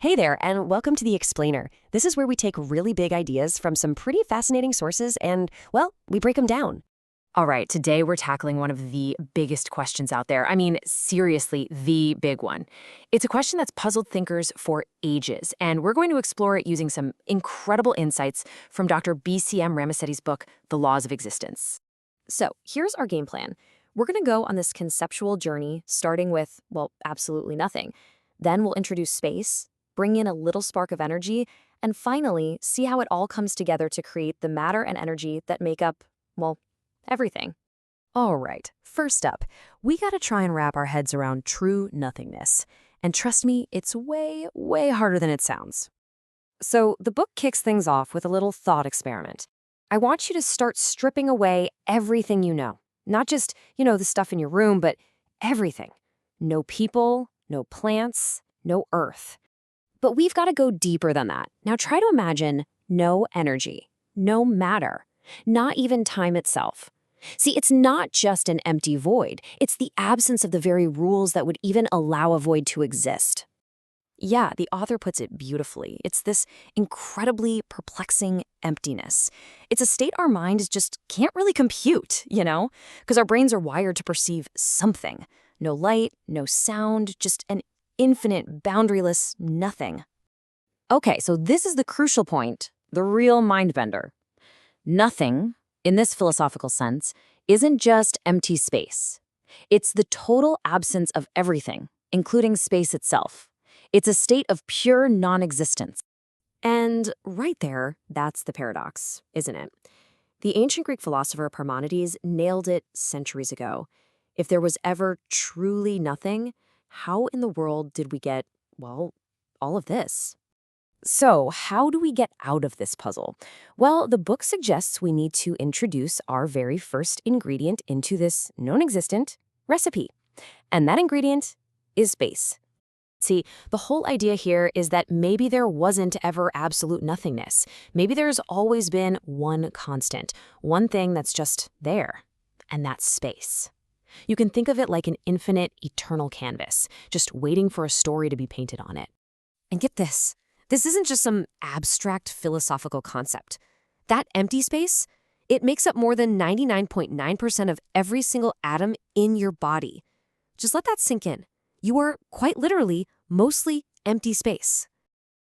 Hey there, and welcome to The Explainer. This is where we take really big ideas from some pretty fascinating sources and, well, we break them down. All right, today we're tackling one of the biggest questions out there. I mean, seriously, the big one. It's a question that's puzzled thinkers for ages, and we're going to explore it using some incredible insights from Dr. BCM Ramasetti's book, The Laws of Existence. So here's our game plan. We're going to go on this conceptual journey, starting with, well, absolutely nothing. Then we'll introduce space, bring in a little spark of energy, and finally, see how it all comes together to create the matter and energy that make up, well, everything. All right, first up, we gotta try and wrap our heads around true nothingness. And trust me, it's way, way harder than it sounds. So the book kicks things off with a little thought experiment. I want you to start stripping away everything you know. Not just, the stuff in your room, but everything. No people, no plants, no earth. But we've got to go deeper than that. Now try to imagine no energy, no matter, not even time itself. See, it's not just an empty void. It's the absence of the very rules that would even allow a void to exist. Yeah, the author puts it beautifully. It's this incredibly perplexing emptiness. It's a state our minds just can't really compute, because our brains are wired to perceive something. No light, no sound, just an infinite, boundaryless nothing. Okay, so this is the crucial point, the real mind-bender. Nothing, in this philosophical sense, isn't just empty space. It's the total absence of everything, including space itself. It's a state of pure non-existence. And right there, that's the paradox, isn't it? The ancient Greek philosopher Parmenides nailed it centuries ago. If there was ever truly nothing, how in the world did we get, well, all of this? So, how do we get out of this puzzle? Well, the book suggests we need to introduce our very first ingredient into this non-existent recipe. And that ingredient is space. See, the whole idea here is that maybe there wasn't ever absolute nothingness. Maybe there's always been one constant, one thing that's just there, and that's space. You can think of it like an infinite, eternal canvas, just waiting for a story to be painted on it. And get this. This isn't just some abstract philosophical concept. That empty space, it makes up more than 99.9% of every single atom in your body. Just let that sink in. You are, quite literally, mostly empty space.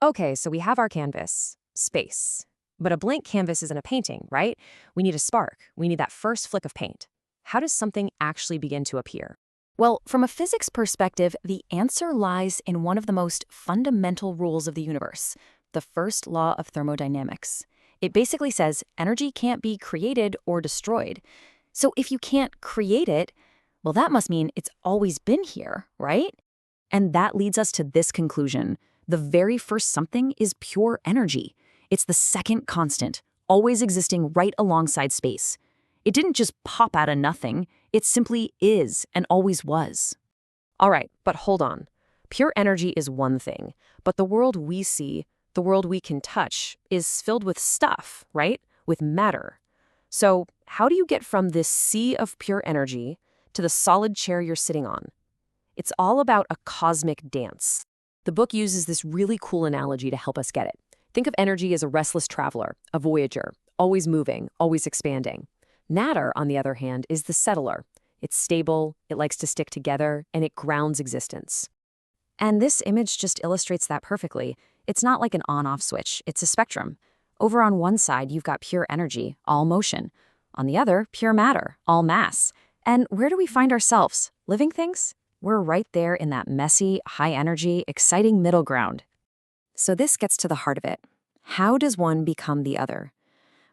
Okay, so we have our canvas, space. But a blank canvas isn't a painting, right? We need a spark. We need that first flick of paint. How does something actually begin to appear? Well, from a physics perspective, the answer lies in one of the most fundamental rules of the universe, the first law of thermodynamics. It basically says energy can't be created or destroyed. So if you can't create it, well, that must mean it's always been here, right? And that leads us to this conclusion. The very first something is pure energy. It's the second constant, always existing right alongside space. It didn't just pop out of nothing. It simply is and always was. All right, but hold on. Pure energy is one thing, but the world we see, the world we can touch, is filled with stuff, right? With matter. So how do you get from this sea of pure energy to the solid chair you're sitting on? It's all about a cosmic dance. The book uses this really cool analogy to help us get it. Think of energy as a restless traveler, a voyager, always moving, always expanding. Matter, on the other hand, is the settler. It's stable, it likes to stick together, and it grounds existence. And this image just illustrates that perfectly. It's not like an on-off switch, it's a spectrum. Over on one side, you've got pure energy, all motion. On the other, pure matter, all mass. And where do we find ourselves? Living things? We're right there in that messy, high-energy, exciting middle ground. So this gets to the heart of it. How does one become the other?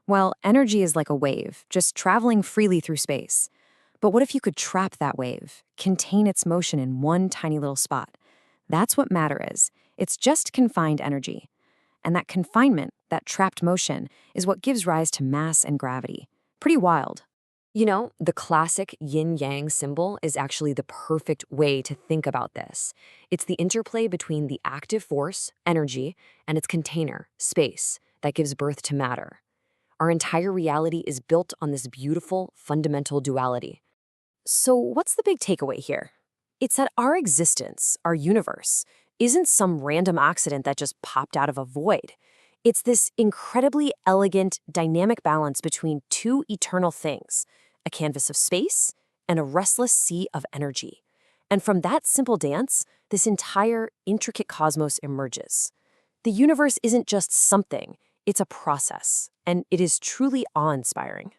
Well, energy is like a wave, just traveling freely through space. But what if you could trap that wave, contain its motion in one tiny little spot? That's what matter is. It's just confined energy. And that confinement, that trapped motion, is what gives rise to mass and gravity. Pretty wild. The classic yin-yang symbol is actually the perfect way to think about this. It's the interplay between the active force, energy, and its container, space, that gives birth to matter. Our entire reality is built on this beautiful, fundamental duality. So what's the big takeaway here? It's that our existence, our universe, isn't some random accident that just popped out of a void. It's this incredibly elegant, dynamic balance between two eternal things, a canvas of space and a restless sea of energy. And from that simple dance, this entire intricate cosmos emerges. The universe isn't just something, it's a process, and it is truly awe-inspiring.